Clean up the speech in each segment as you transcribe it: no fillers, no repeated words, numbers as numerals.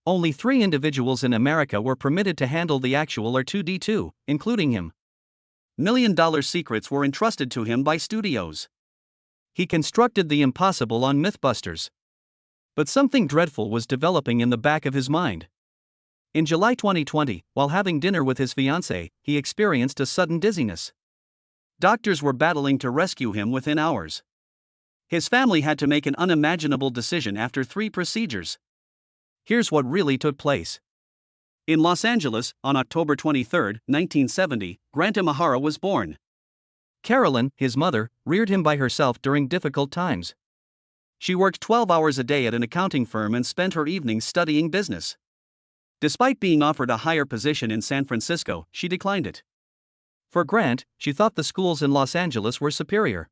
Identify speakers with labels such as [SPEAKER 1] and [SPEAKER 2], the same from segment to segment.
[SPEAKER 1] Only 3 individuals in America were permitted to handle the actual R2-D2, including him. $1 million secrets were entrusted to him by studios. He constructed the impossible on MythBusters. But something dreadful was developing in the back of his mind. In July 2020, while having dinner with his fiancée, he experienced a sudden dizziness. Doctors were battling to rescue him within hours. His family had to make an unimaginable decision after 3 procedures. Here's what really took place. In Los Angeles, on October 23, 1970, Grant Imahara was born. Carolyn, his mother, reared him by herself during difficult times. She worked 12 hours a day at an accounting firm and spent her evenings studying business. Despite being offered a higher position in San Francisco, she declined it. For Grant, she thought the schools in Los Angeles were superior.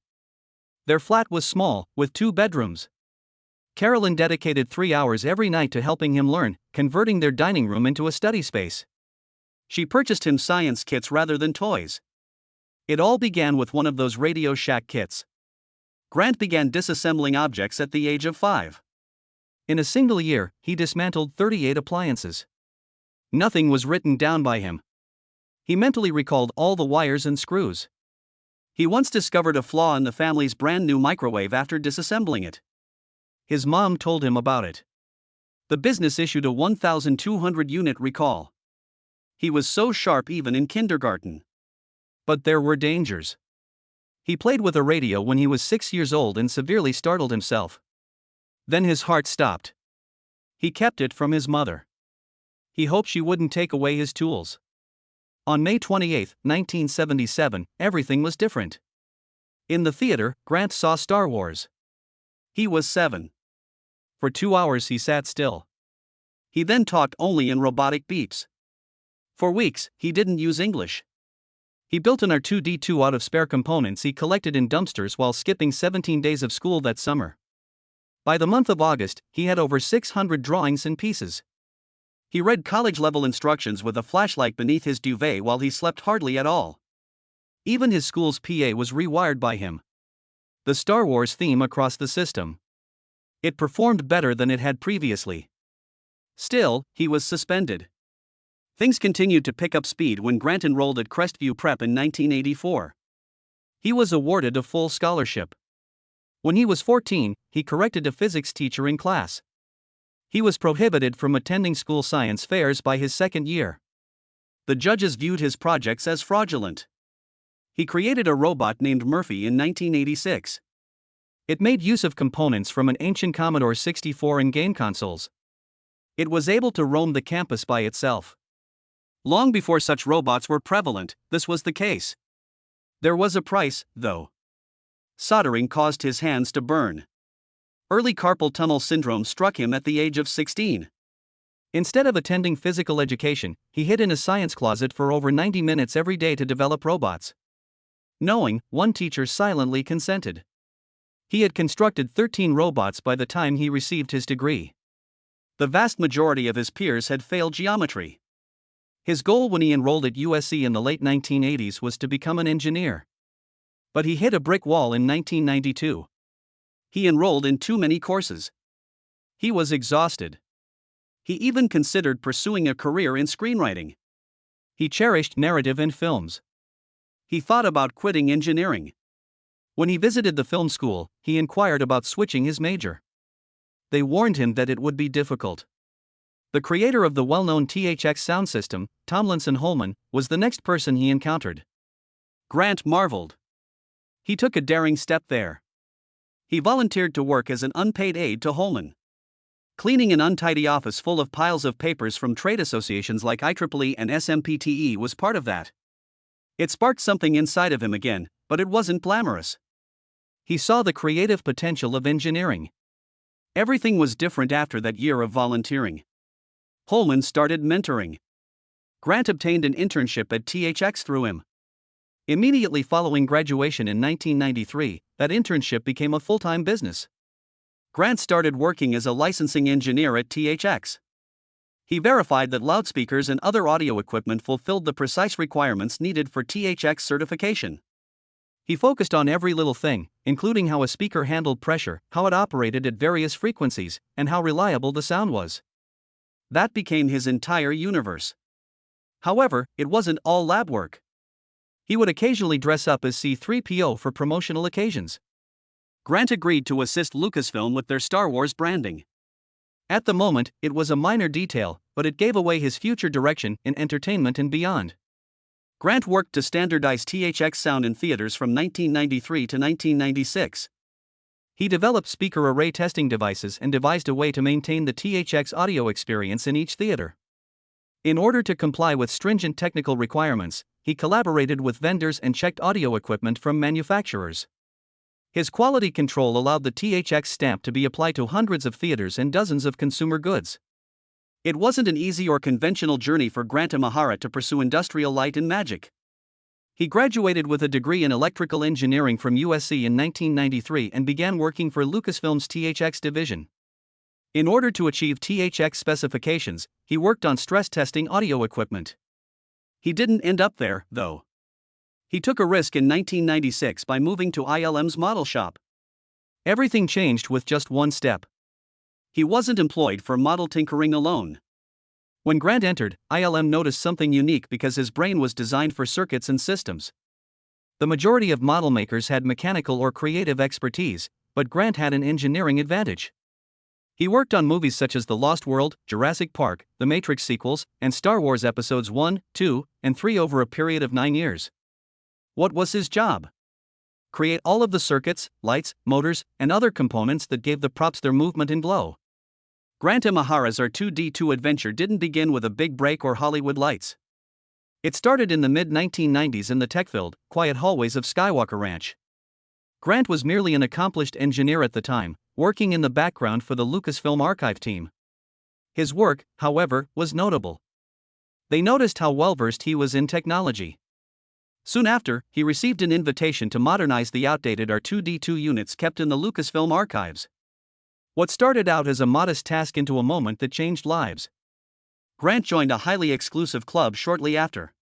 [SPEAKER 1] Their flat was small, with 2 bedrooms. Carolyn dedicated 3 hours every night to helping him learn, converting their dining room into a study space. She purchased him science kits rather than toys. It all began with one of those Radio Shack kits. Grant began disassembling objects at the age of 5. In a single year, he dismantled 38 appliances. Nothing was written down by him. He mentally recalled all the wires and screws. He once discovered a flaw in the family's brand new microwave after disassembling it. His mom told him about it. The business issued a 1,200-unit recall. He was so sharp even in kindergarten. But there were dangers. He played with a radio when he was 6 years old and severely startled himself. Then his heart stopped. He kept it from his mother. He hoped she wouldn't take away his tools. On May 28, 1977, everything was different. In the theater, Grant saw Star Wars. He was 7. For 2 hours he sat still. He then talked only in robotic beeps. For weeks, he didn't use English. He built an R2-D2 out of spare components he collected in dumpsters while skipping 17 days of school that summer. By the month of August, he had over 600 drawings and pieces. He read college-level instructions with a flashlight beneath his duvet while he slept hardly at all. Even his school's PA was rewired by him. The Star Wars theme across the system. It performed better than it had previously. Still, he was suspended. Things continued to pick up speed when Grant enrolled at Crestview Prep in 1984. He was awarded a full scholarship. When he was 14, he corrected a physics teacher in class. He was prohibited from attending school science fairs by his 2nd year. The judges viewed his projects as fraudulent. He created a robot named Murphy in 1986. It made use of components from an ancient Commodore 64 and game consoles. It was able to roam the campus by itself. Long before such robots were prevalent, this was the case. There was a price, though. Soldering caused his hands to burn. Early carpal tunnel syndrome struck him at the age of 16. Instead of attending physical education, he hid in a science closet for over 90 minutes every day to develop robots. Knowing, one teacher silently consented. He had constructed 13 robots by the time he received his degree. The vast majority of his peers had failed geometry. His goal when he enrolled at USC in the late 1980s was to become an engineer. But he hit a brick wall in 1992. He enrolled in too many courses. He was exhausted. He even considered pursuing a career in screenwriting. He cherished narrative and films. He thought about quitting engineering. When he visited the film school, he inquired about switching his major. They warned him that it would be difficult. The creator of the well-known THX sound system, Tomlinson Holman, was the next person he encountered. Grant marveled. He took a daring step there. He volunteered to work as an unpaid aide to Holman. Cleaning an untidy office full of piles of papers from trade associations like IEEE and SMPTE was part of that. It sparked something inside of him again, but it wasn't glamorous. He saw the creative potential of engineering. Everything was different after that year of volunteering. Holman started mentoring. Grant obtained an internship at THX through him. Immediately following graduation in 1993, that internship became a full-time business. Grant started working as a licensing engineer at THX. He verified that loudspeakers and other audio equipment fulfilled the precise requirements needed for THX certification. He focused on every little thing, including how a speaker handled pressure, how it operated at various frequencies, and how reliable the sound was. That became his entire universe. However, it wasn't all lab work. He would occasionally dress up as C-3PO for promotional occasions. Grant agreed to assist Lucasfilm with their Star Wars branding. At the moment, it was a minor detail, but it gave away his future direction in entertainment and beyond. Grant worked to standardize THX sound in theaters from 1993 to 1996. He developed speaker array testing devices and devised a way to maintain the THX audio experience in each theater. In order to comply with stringent technical requirements, he collaborated with vendors and checked audio equipment from manufacturers. His quality control allowed the THX stamp to be applied to hundreds of theaters and dozens of consumer goods. It wasn't an easy or conventional journey for Grant Imahara to pursue industrial light and magic. He graduated with a degree in electrical engineering from USC in 1993 and began working for Lucasfilm's THX division. In order to achieve THX specifications, he worked on stress testing audio equipment. He didn't end up there, though. He took a risk in 1996 by moving to ILM's model shop. Everything changed with just one step. He wasn't employed for model tinkering alone. When Grant entered, ILM noticed something unique because his brain was designed for circuits and systems. The majority of model makers had mechanical or creative expertise, but Grant had an engineering advantage. He worked on movies such as The Lost World, Jurassic Park, The Matrix sequels, and Star Wars Episodes 1, 2, and 3 over a period of 9 years. What was his job? Create all of the circuits, lights, motors, and other components that gave the props their movement and glow. Grant Imahara's R2-D2 adventure didn't begin with a big break or Hollywood lights. It started in the mid-1990s in the tech-filled, quiet hallways of Skywalker Ranch. Grant was merely an accomplished engineer at the time, working in the background for the Lucasfilm archive team. His work, however, was notable. They noticed how well-versed he was in technology. Soon after, he received an invitation to modernize the outdated R2-D2 units kept in the Lucasfilm archives. What started out as a modest task into a moment that changed lives. Grant joined a highly exclusive club shortly after.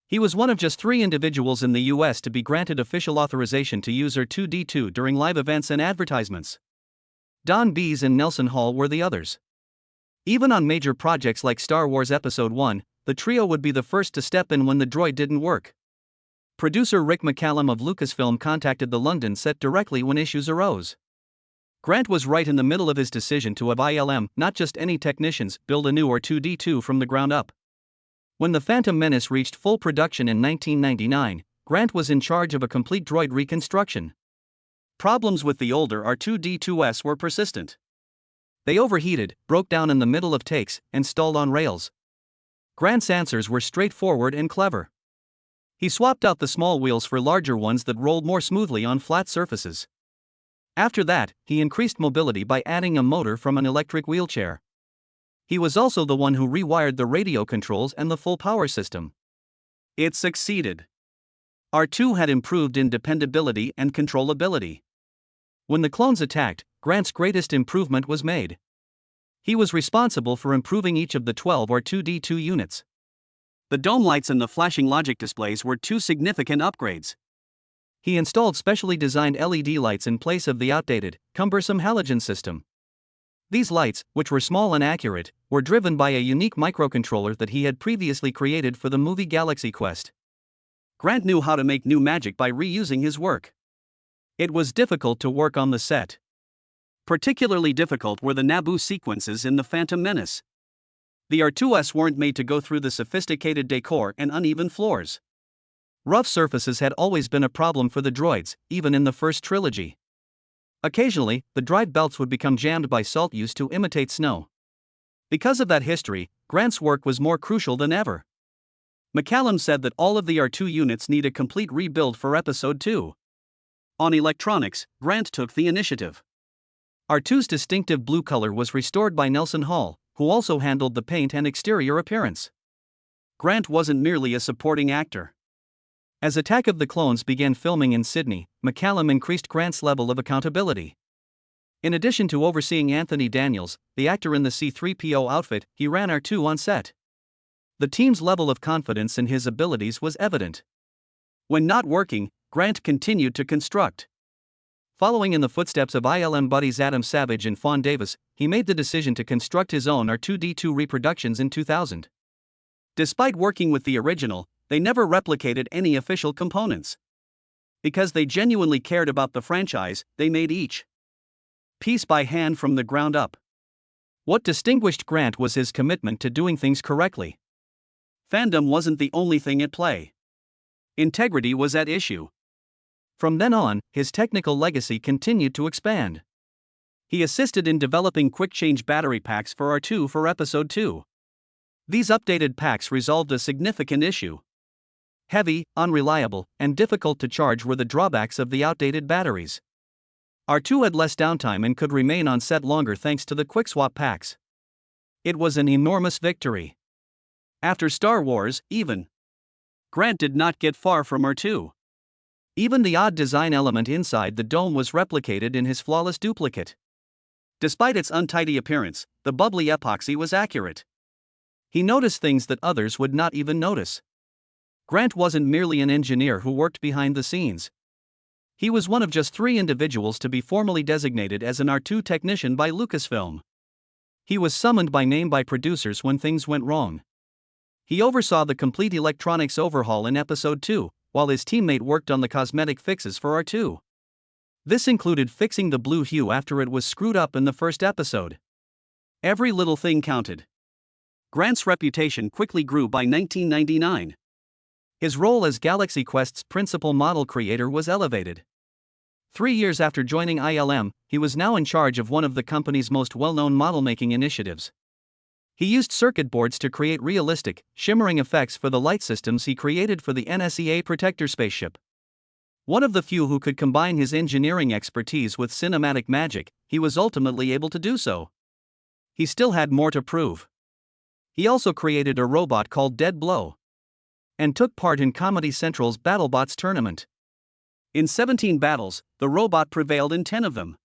[SPEAKER 1] He was one of just 3 individuals in the US to be granted official authorization to use R2-D2 during live events and advertisements. Don Bees and Nelson Hall were the others. Even on major projects like Star Wars Episode 1, the trio would be the first to step in when the droid didn't work. Producer Rick McCallum of Lucasfilm contacted the London set directly when issues arose. Grant was right in the middle of his decision to have ILM, not just any technicians, build a new R2-D2 from the ground up. When the Phantom Menace reached full production in 1999, Grant was in charge of a complete droid reconstruction. Problems with the older R2-D2s were persistent. They overheated, broke down in the middle of takes, and stalled on rails. Grant's answers were straightforward and clever. He swapped out the small wheels for larger ones that rolled more smoothly on flat surfaces. After that, he increased mobility by adding a motor from an electric wheelchair. He was also the one who rewired the radio controls and the full power system. It succeeded. R2 had improved in dependability and controllability. When the clones attacked, Grant's greatest improvement was made. He was responsible for improving each of the 12 R2-D2 units. The dome lights and the flashing logic displays were 2 significant upgrades. He installed specially designed LED lights in place of the outdated, cumbersome halogen system. These lights, which were small and accurate, were driven by a unique microcontroller that he had previously created for the movie Galaxy Quest. Grant knew how to make new magic by reusing his work. It was difficult to work on the set. Particularly difficult were the Naboo sequences in The Phantom Menace. The R2s weren't made to go through the sophisticated decor and uneven floors. Rough surfaces had always been a problem for the droids, even in the first trilogy. Occasionally, the drive belts would become jammed by salt used to imitate snow. Because of that history, Grant's work was more crucial than ever. McCallum said that all of the R2 units need a complete rebuild for Episode 2. On electronics, Grant took the initiative. R2's distinctive blue color was restored by Nelson Hall, who also handled the paint and exterior appearance. Grant wasn't merely a supporting actor. As Attack of the Clones began filming in Sydney, McCallum increased Grant's level of accountability. In addition to overseeing Anthony Daniels, the actor in the C-3PO outfit, he ran R2 on set. The team's level of confidence in his abilities was evident. When not working, Grant continued to construct. Following in the footsteps of ILM buddies Adam Savage and Fawn Davis, he made the decision to construct his own R2-D2 reproductions in 2000. Despite working with the original, they never replicated any official components. Because they genuinely cared about the franchise, they made each piece by hand from the ground up. What distinguished Grant was his commitment to doing things correctly. Fandom wasn't the only thing at play. Integrity was at issue. From then on, his technical legacy continued to expand. He assisted in developing quick-change battery packs for R2 for Episode 2. These updated packs resolved a significant issue. Heavy, unreliable, and difficult to charge were the drawbacks of the outdated batteries. R2 had less downtime and could remain on set longer thanks to the quick-swap packs. It was an enormous victory. After Star Wars, even Grant did not get far from R2. Even the odd design element inside the dome was replicated in his flawless duplicate. Despite its untidy appearance, the bubbly epoxy was accurate. He noticed things that others would not even notice. Grant wasn't merely an engineer who worked behind the scenes. He was one of just 3 individuals to be formally designated as an R2 technician by Lucasfilm. He was summoned by name by producers when things went wrong. He oversaw the complete electronics overhaul in Episode 2, while his teammate worked on the cosmetic fixes for R2. This included fixing the blue hue after it was screwed up in the first episode. Every little thing counted. Grant's reputation quickly grew by 1999. His role as Galaxy Quest's principal model creator was elevated. 3 years after joining ILM, he was now in charge of one of the company's most well-known model-making initiatives. He used circuit boards to create realistic, shimmering effects for the light systems he created for the NSEA Protector spaceship. One of the few who could combine his engineering expertise with cinematic magic, he was ultimately able to do so. He still had more to prove. He also created a robot called Dead Blow and took part in Comedy Central's BattleBots tournament. In 17 battles, the robot prevailed in 10 of them.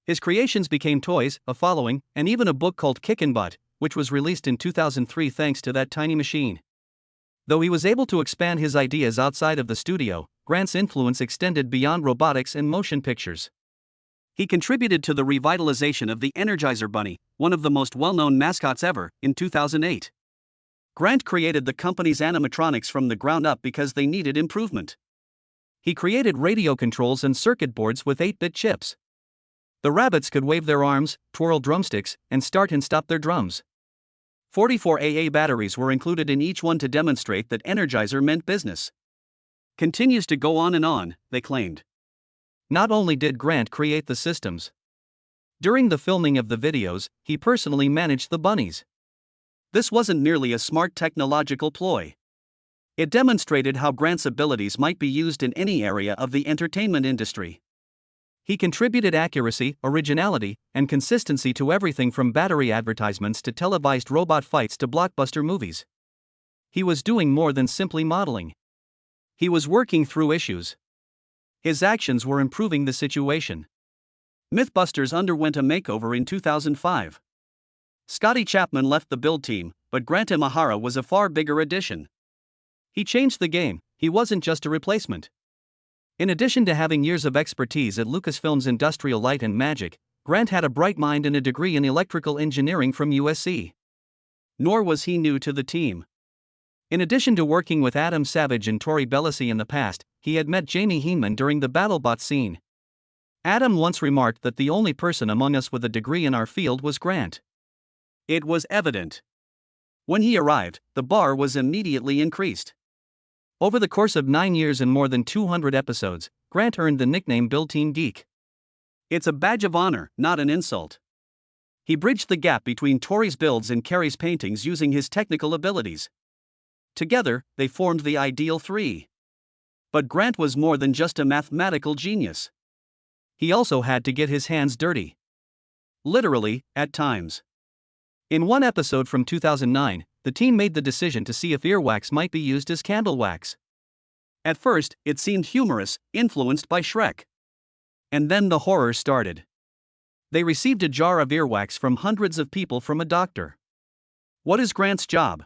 [SPEAKER 1] His creations became toys, a following, and even a book called Kickin' Butt, which was released in 2003 thanks to that tiny machine. Though he was able to expand his ideas outside of the studio, Grant's influence extended beyond robotics and motion pictures. He contributed to the revitalization of the Energizer Bunny, one of the most well-known mascots ever, in 2008. Grant created the company's animatronics from the ground up because they needed improvement. He created radio controls and circuit boards with 8-bit chips. The rabbits could wave their arms, twirl drumsticks, and start and stop their drums. 44 AA batteries were included in each one to demonstrate that Energizer meant business. Continues to go on, they claimed. Not only did Grant create the systems. During the filming of the videos, he personally managed the bunnies. This wasn't merely a smart technological ploy. It demonstrated how Grant's abilities might be used in any area of the entertainment industry. He contributed accuracy, originality, and consistency to everything from battery advertisements to televised robot fights to blockbuster movies. He was doing more than simply modeling. He was working through issues. His actions were improving the situation. MythBusters underwent a makeover in 2005. Scotty Chapman left the build team, but Grant Imahara was a far bigger addition. He changed the game. He wasn't just a replacement. In addition to having years of expertise at Lucasfilm's Industrial Light and Magic, Grant had a bright mind and a degree in electrical engineering from USC. Nor was he new to the team. In addition to working with Adam Savage and Tori Belleci in the past, he had met Jamie Heenman during the BattleBots scene. Adam once remarked that the only person among us with a degree in our field was Grant. It was evident. When he arrived, the bar was immediately increased. Over the course of 9 years and more than 200 episodes, Grant earned the nickname Build Team Geek. It's a badge of honor, not an insult. He bridged the gap between Tori's builds and Carrie's paintings using his technical abilities. Together, they formed the ideal 3. But Grant was more than just a mathematical genius. He also had to get his hands dirty. Literally, at times. In one episode from 2009, the team made the decision to see if earwax might be used as candle wax. At first, it seemed humorous, influenced by Shrek. And then the horror started. They received a jar of earwax from hundreds of people from a doctor. What is Grant's job?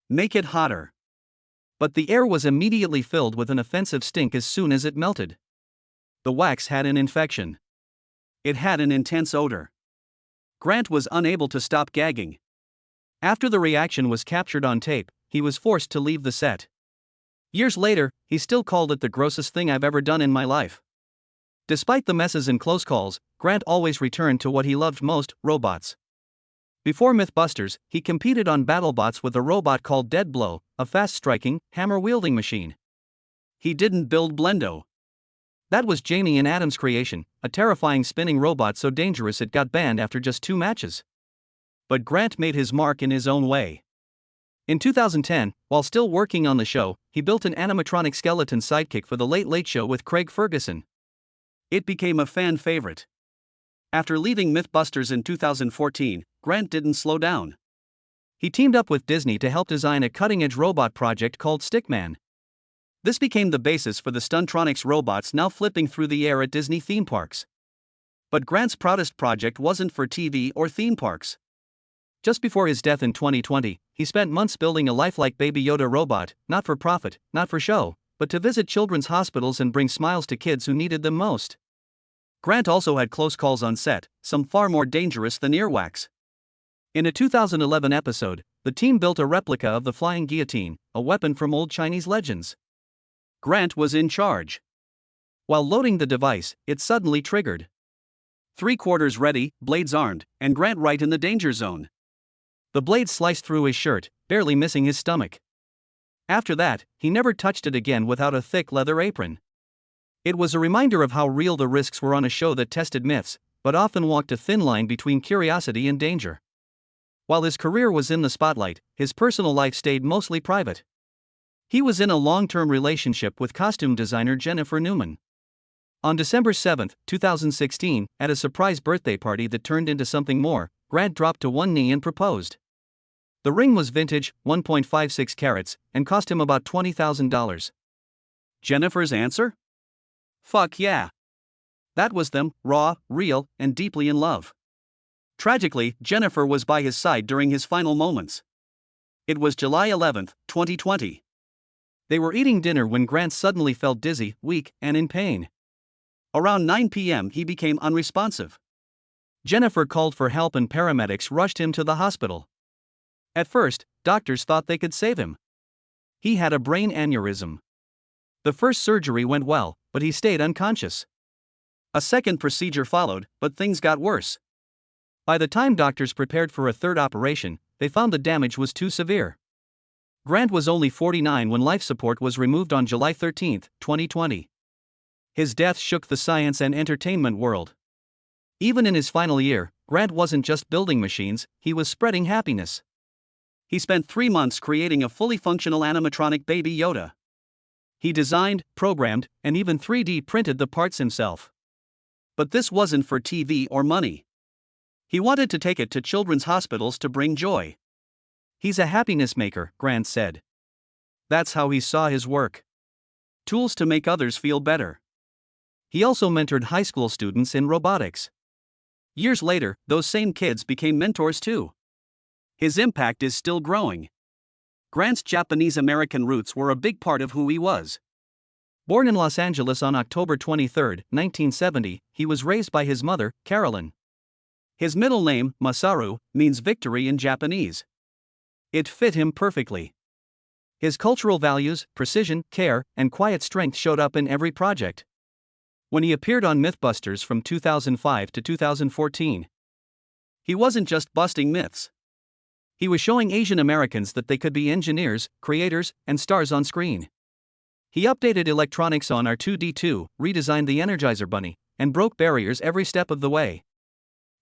[SPEAKER 1] Make it hotter. But the air was immediately filled with an offensive stink as soon as it melted. The wax had an infection. It had an intense odor. Grant was unable to stop gagging. After the reaction was captured on tape, he was forced to leave the set. Years later, he still called it the grossest thing I've ever done in my life. Despite the messes and close calls, Grant always returned to what he loved most, robots. Before MythBusters, he competed on BattleBots with a robot called Dead Blow, a fast-striking, hammer-wielding machine. He didn't build Blendo. That was Jamie and Adam's creation, a terrifying spinning robot so dangerous it got banned after just 2 matches. But Grant made his mark in his own way. In 2010, while still working on the show, he built an animatronic skeleton sidekick for The Late Late Show with Craig Ferguson. It became a fan favorite. After leaving MythBusters in 2014, Grant didn't slow down. He teamed up with Disney to help design a cutting-edge robot project called Stickman. This became the basis for the Stuntronics robots now flipping through the air at Disney theme parks. But Grant's proudest project wasn't for TV or theme parks. Just before his death in 2020, he spent months building a lifelike Baby Yoda robot, not for profit, not for show, but to visit children's hospitals and bring smiles to kids who needed them most. Grant also had close calls on set, some far more dangerous than earwax. In a 2011 episode, the team built a replica of the flying guillotine, a weapon from old Chinese legends. Grant was in charge. While loading the device, it suddenly triggered. 3/4 ready, blades armed, and Grant right in the danger zone. The blade sliced through his shirt, barely missing his stomach. After that, he never touched it again without a thick leather apron. It was a reminder of how real the risks were on a show that tested myths, but often walked a thin line between curiosity and danger. While his career was in the spotlight, his personal life stayed mostly private. He was in a long-term relationship with costume designer Jennifer Newman. On December 7, 2016, at a surprise birthday party that turned into something more, Grant dropped to one knee and proposed. The ring was vintage, 1.56 carats, and cost him about $20,000. Jennifer's answer? Fuck yeah. That was them, raw, real, and deeply in love. Tragically, Jennifer was by his side during his final moments. It was July 11, 2020. They were eating dinner when Grant suddenly felt dizzy, weak, and in pain. Around 9 p.m. he became unresponsive. Jennifer called for help and paramedics rushed him to the hospital. At first, doctors thought they could save him. He had a brain aneurysm. The first surgery went well, but he stayed unconscious. A second procedure followed, but things got worse. By the time doctors prepared for a third operation, they found the damage was too severe. Grant was only 49 when life support was removed on July 13, 2020. His death shook the science and entertainment world. Even in his final year, Grant wasn't just building machines, he was spreading happiness. He spent 3 months creating a fully functional animatronic Baby Yoda. He designed, programmed, and even 3D printed the parts himself. But this wasn't for TV or money. He wanted to take it to children's hospitals to bring joy. He's a happiness maker, Grant said. That's how he saw his work. Tools to make others feel better. He also mentored high school students in robotics. Years later, those same kids became mentors too. His impact is still growing. Grant's Japanese-American roots were a big part of who he was. Born in Los Angeles on October 23, 1970, he was raised by his mother, Carolyn. His middle name, Masaru, means victory in Japanese. It fit him perfectly. His cultural values, precision, care, and quiet strength showed up in every project. When he appeared on MythBusters from 2005 to 2014, he wasn't just busting myths. He was showing Asian Americans that they could be engineers, creators, and stars on screen. He updated electronics on R2-D2, redesigned the Energizer Bunny, and broke barriers every step of the way.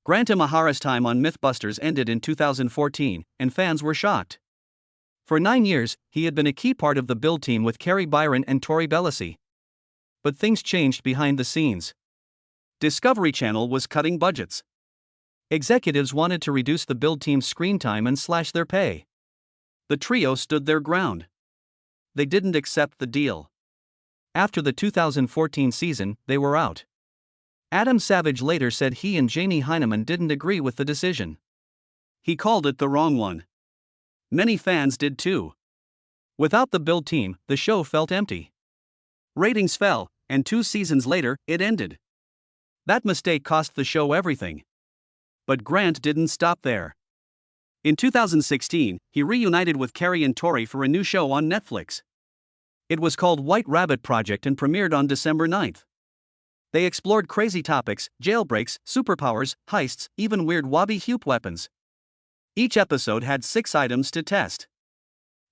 [SPEAKER 1] Grant Imahara's time on MythBusters ended in 2014, and fans were shocked. For 9 years, he had been a key part of the build team with Carrie Byron and Tori Bellisi. But things changed behind the scenes. Discovery Channel was cutting budgets. Executives wanted to reduce the build team's screen time and slash their pay. The trio stood their ground. They didn't accept the deal. After the 2014 season, they were out. Adam Savage later said he and Jamie Hyneman didn't agree with the decision. He called it the wrong one. Many fans did too. Without the build team, the show felt empty. Ratings fell, and 2 seasons later, it ended. That mistake cost the show everything. But Grant didn't stop there. In 2016, he reunited with Carrie and Tori for a new show on Netflix. It was called White Rabbit Project and premiered on December 9th. They explored crazy topics, jailbreaks, superpowers, heists, even weird wabi-hupe weapons. Each episode had 6 items to test.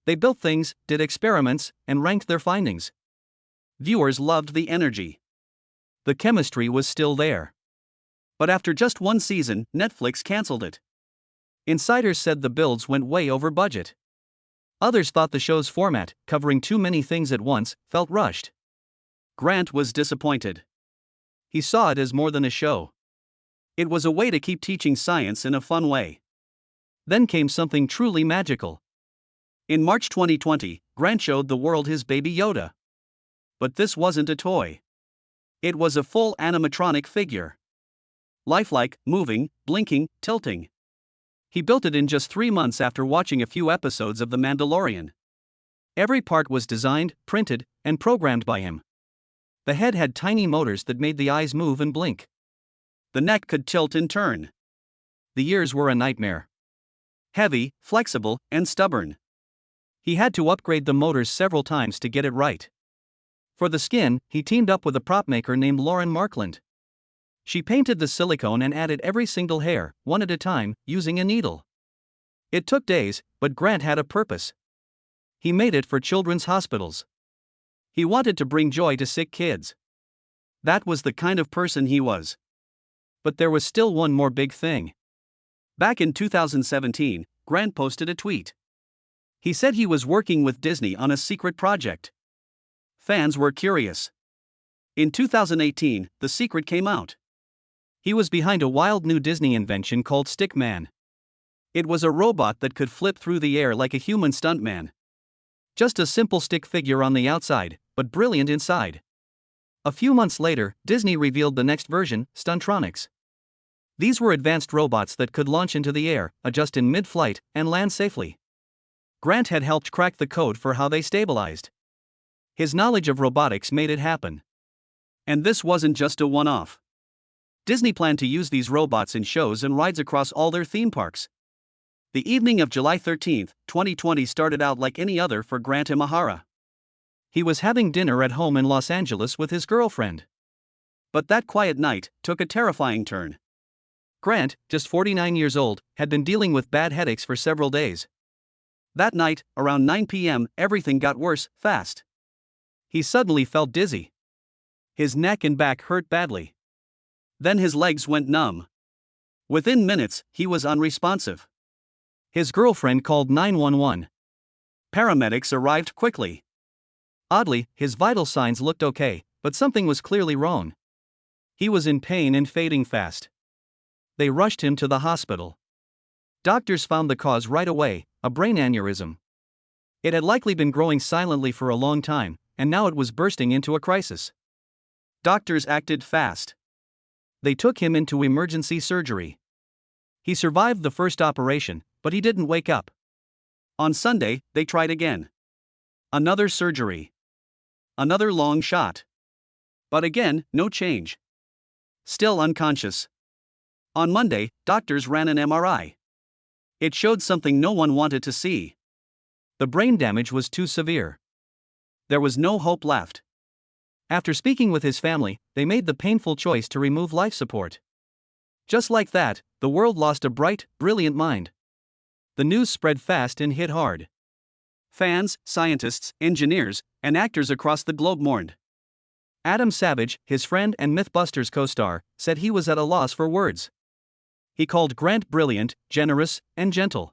[SPEAKER 1] They built things, did experiments, and ranked their findings. Viewers loved the energy. The chemistry was still there. But after just 1 season, Netflix canceled it. Insiders said the builds went way over budget. Others thought the show's format, covering too many things at once, felt rushed. Grant was disappointed. He saw it as more than a show. It was a way to keep teaching science in a fun way. Then came something truly magical. In March 2020, Grant showed the world his baby Yoda. But this wasn't a toy. It was a full animatronic figure. Lifelike, moving, blinking, tilting. He built it in just 3 months after watching a few episodes of The Mandalorian. Every part was designed, printed, and programmed by him. The head had tiny motors that made the eyes move and blink. The neck could tilt and turn. The ears were a nightmare. Heavy, flexible, and stubborn. He had to upgrade the motors several times to get it right. For the skin, he teamed up with a prop maker named Lauren Markland. She painted the silicone and added every single hair, one at a time, using a needle. It took days, but Grant had a purpose. He made it for children's hospitals. He wanted to bring joy to sick kids. That was the kind of person he was. But there was still one more big thing. Back in 2017, Grant posted a tweet. He said he was working with Disney on a secret project. Fans were curious. In 2018, the secret came out. He was behind a wild new Disney invention called Stickman. It was a robot that could flip through the air like a human stuntman. Just a simple stick figure on the outside, but brilliant inside. A few months later, Disney revealed the next version, Stuntronics. These were advanced robots that could launch into the air, adjust in mid-flight, and land safely. Grant had helped crack the code for how they stabilized. His knowledge of robotics made it happen. And this wasn't just a one-off. Disney planned to use these robots in shows and rides across all their theme parks. The evening of July 13, 2020 started out like any other for Grant Imahara. He was having dinner at home in Los Angeles with his girlfriend. But that quiet night took a terrifying turn. Grant, just 49 years old, had been dealing with bad headaches for several days. That night, around 9 p.m., everything got worse, fast. He suddenly felt dizzy. His neck and back hurt badly. Then his legs went numb. Within minutes, he was unresponsive. His girlfriend called 911. Paramedics arrived quickly. Oddly, his vital signs looked okay, but something was clearly wrong. He was in pain and fading fast. They rushed him to the hospital. Doctors found the cause right away, a brain aneurysm. It had likely been growing silently for a long time, and now it was bursting into a crisis. Doctors acted fast. They took him into emergency surgery. He survived the first operation, but he didn't wake up. On Sunday, they tried again. Another surgery. Another long shot. But again, no change. Still unconscious. On Monday, doctors ran an MRI. It showed something no one wanted to see. The brain damage was too severe. There was no hope left. After speaking with his family, they made the painful choice to remove life support. Just like that, the world lost a bright, brilliant mind. The news spread fast and hit hard. Fans, scientists, engineers, and actors across the globe mourned. Adam Savage, his friend and MythBusters co-star, said he was at a loss for words. He called Grant brilliant, generous, and gentle.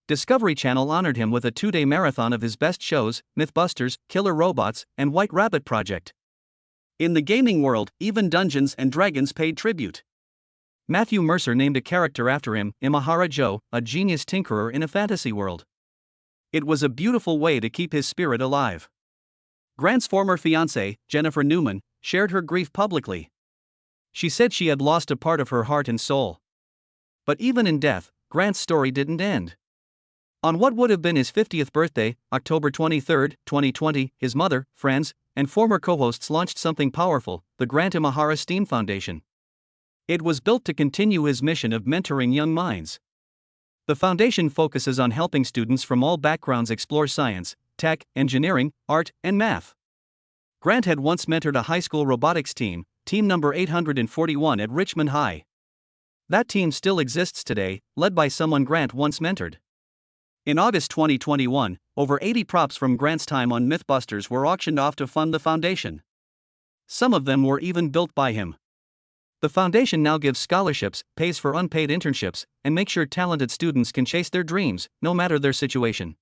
[SPEAKER 1] Discovery Channel honored him with a 2-day marathon of his best shows, MythBusters, Killer Robots, and White Rabbit Project. In the gaming world, even Dungeons & Dragons paid tribute. Matthew Mercer named a character after him, Imahara Joe, a genius tinkerer in a fantasy world. It was a beautiful way to keep his spirit alive. Grant's former fiancée, Jennifer Newman, shared her grief publicly. She said she had lost a part of her heart and soul. But even in death, Grant's story didn't end. On what would have been his 50th birthday, October 23, 2020, his mother, friends, and former co-hosts launched something powerful, the Grant Imahara STEAM Foundation. It was built to continue his mission of mentoring young minds. The foundation focuses on helping students from all backgrounds explore science, tech, engineering, art, and math. Grant had once mentored a high school robotics team, team number 841 at Richmond High. That team still exists today, led by someone Grant once mentored. In August 2021, over 80 props from Grant's time on MythBusters were auctioned off to fund the foundation. Some of them were even built by him. The foundation now gives scholarships, pays for unpaid internships, and makes sure talented students can chase their dreams, no matter their situation.